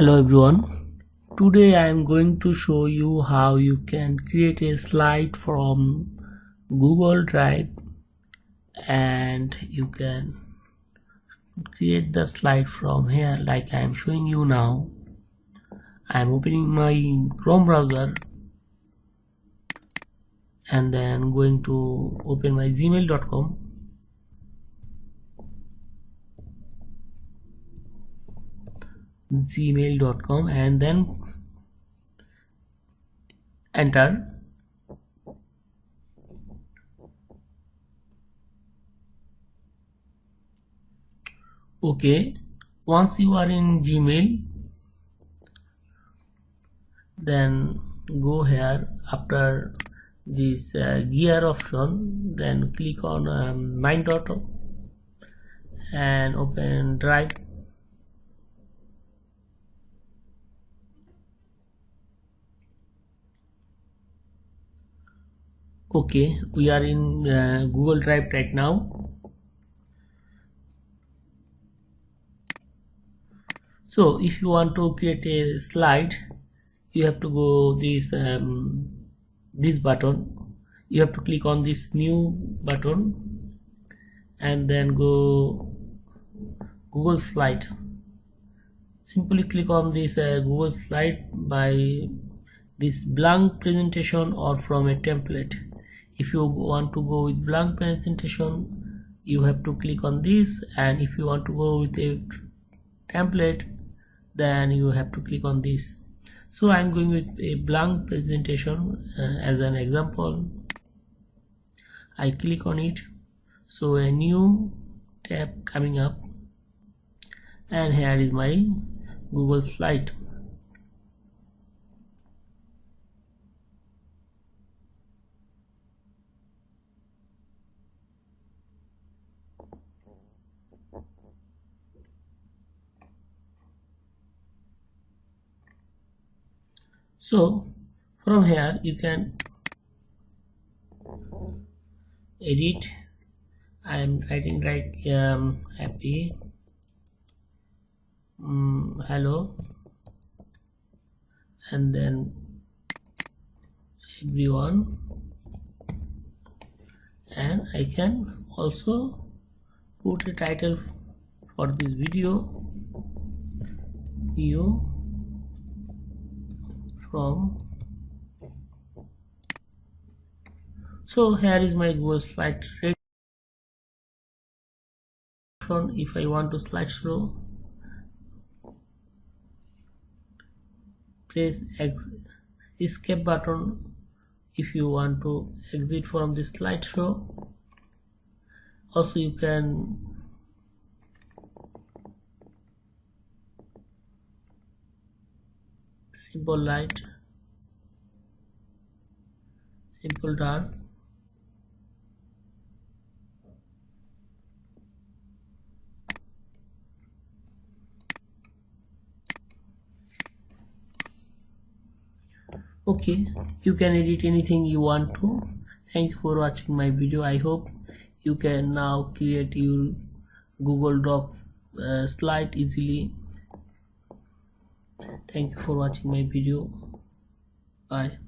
Hello everyone. Today I am going to show you how you can create a slide from Google Drive, and you can create the slide from here like I am showing you now. I am opening my Chrome browser and then going to open my gmail.com. And then enter. Okay, once you are in Gmail, then go here after this gear option, then click on 9 dot and open Drive. Okay, we are in Google Drive right now. So if you want to create a slide, you have to go this button. You have to click on this new button and then go Google Slides. Simply click on this Google Slide by this blank presentation or from a template. If you want to go with blank presentation, you have to click on this, and if you want to go with a template, then you have to click on this. So I'm going with a blank presentation as an example. I click on it, so a new tab coming up, and here is my Google Slide. So from here you can edit. I am writing like happy hello, and then everyone, and I can also put a title for this video from. So here is my Google Slide. If I want to slideshow, press escape button if you want to exit from this slideshow. Also you can simple light, simple dark. Okay, you can edit anything you want to. Thank you for watching my video. I hope you can now create your Google Docs slide easily. Thank you for watching my video. Bye.